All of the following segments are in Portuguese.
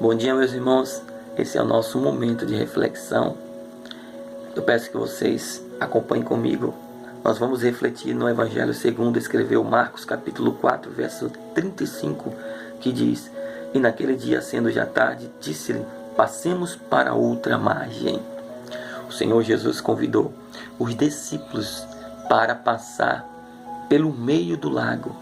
Bom dia, meus irmãos. Esse é o nosso momento de reflexão. Eu peço que vocês acompanhem comigo. Nós vamos refletir no Evangelho segundo escreveu Marcos, capítulo 4, verso 35, que diz: E naquele dia, sendo já tarde, disse-lhe: Passemos para outra margem. O Senhor Jesus convidou os discípulos para passar pelo meio do lago.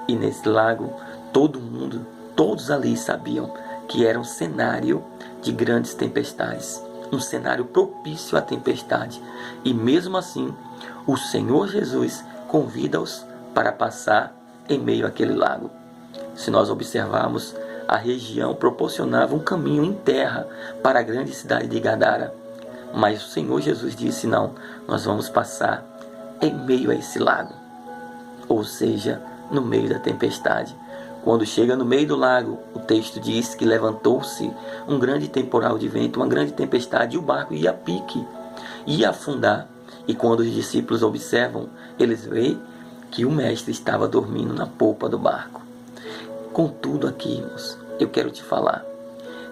E nesse lago, todos ali sabiam que era um cenário de grandes tempestades, um cenário propício à tempestade. E mesmo assim, o Senhor Jesus convida-os para passar em meio àquele lago. Se nós observarmos, a região proporcionava um caminho em terra para a grande cidade de Gadara. Mas o Senhor Jesus disse: não, nós vamos passar em meio a esse lago, ou seja, no meio da tempestade. Quando chega no meio do lago, o texto diz que levantou-se um grande temporal de vento, uma grande tempestade, e o barco ia a pique, ia afundar. E quando os discípulos observam, eles veem que o mestre estava dormindo na polpa do barco. Contudo, aqui, irmãos, eu quero te falar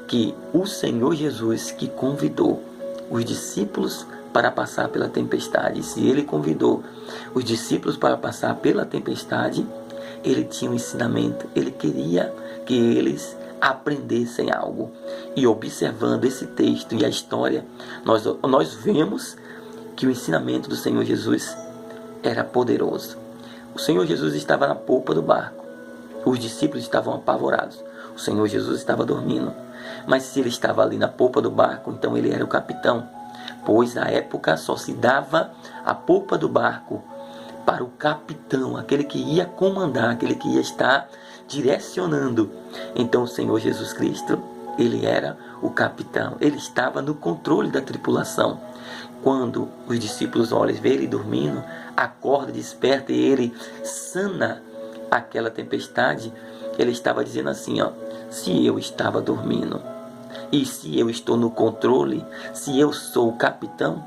que o Senhor Jesus que convidou os discípulos para passar pela tempestade, e se ele convidou os discípulos para passar pela tempestade, ele tinha um ensinamento, ele queria que eles aprendessem algo. E observando esse texto e a história, nós vemos que o ensinamento do Senhor Jesus era poderoso. O Senhor Jesus estava na polpa do barco, os discípulos estavam apavorados, o Senhor Jesus estava dormindo. Mas se ele estava ali na polpa do barco, então ele era o capitão, pois na época só se dava a polpa do barco para o capitão, aquele que ia comandar, aquele que ia estar direcionando. Então o Senhor Jesus Cristo, ele era o capitão, ele estava no controle da tripulação. Quando os discípulos olham, vê ele dormindo, acorda, desperta e ele sana aquela tempestade, ele estava dizendo assim, se eu estava dormindo, e se eu estou no controle, se eu sou o capitão,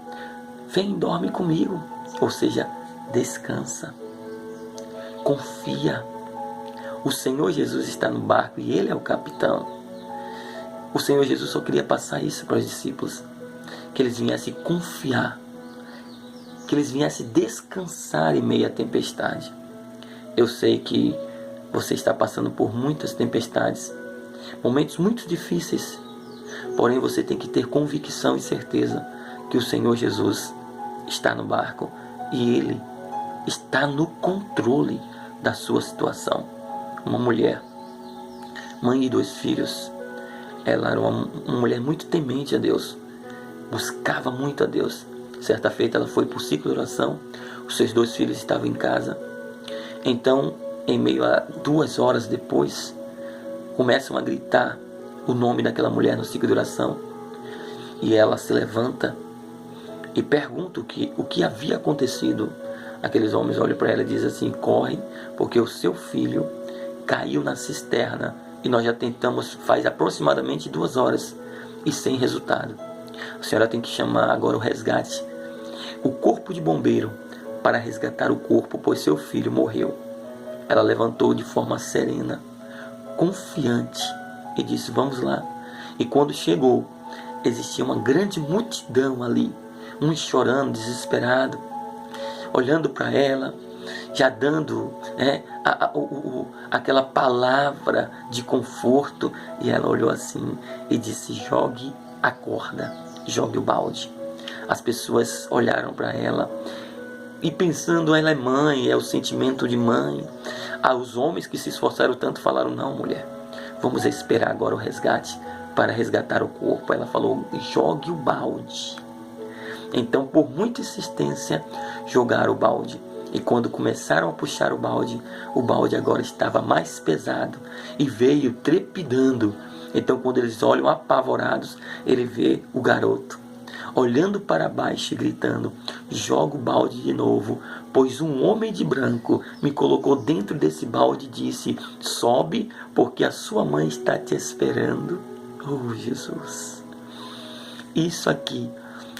vem e dorme comigo. Ou seja, descansa, confia. O Senhor Jesus está no barco e ele é o capitão. O Senhor Jesus só queria passar isso para os discípulos, que eles viessem confiar, que eles viessem descansar em meio à tempestade. Eu sei que você está passando por muitas tempestades, momentos muito difíceis, porém você tem que ter convicção e certeza que o Senhor Jesus está no barco e ele está no controle da sua situação. Uma mulher, mãe de 2 filhos, ela era uma mulher muito temente a Deus, buscava muito a Deus. Certa feita ela foi para o ciclo de oração, os seus 2 filhos estavam em casa. Então, em meio a 2 horas depois, começam a gritar o nome daquela mulher no ciclo de oração, e ela se levanta e pergunta o que havia acontecido. Aqueles homens olham para ela e dizem assim: corre, porque o seu filho caiu na cisterna e nós já tentamos faz aproximadamente 2 horas e sem resultado. A senhora tem que chamar agora o resgate, o corpo de bombeiro, para resgatar o corpo, pois seu filho morreu. Ela levantou de forma serena, confiante, e disse: vamos lá. E quando chegou, existia uma grande multidão ali, uns chorando, desesperado, olhando para ela, já dando aquela palavra de conforto. E ela olhou assim e disse: jogue a corda, jogue o balde. As pessoas olharam para ela e pensando, ela é mãe, é o sentimento de mãe. Os homens que se esforçaram tanto falaram: não, mulher, vamos esperar agora o resgate para resgatar o corpo. Ela falou: jogue o balde. Então, por muita insistência, jogaram o balde. E quando começaram a puxar o balde agora estava mais pesado e veio trepidando. Então, quando eles olham apavorados, ele vê o garoto olhando para baixo e gritando: joga o balde de novo, pois um homem de branco me colocou dentro desse balde e disse: sobe, porque a sua mãe está te esperando. Oh, Jesus! Isso aqui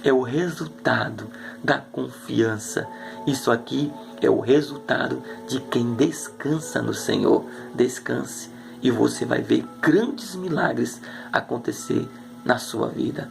é o resultado da confiança. Isso aqui é o resultado de quem descansa no Senhor. Descanse e você vai ver grandes milagres acontecer na sua vida.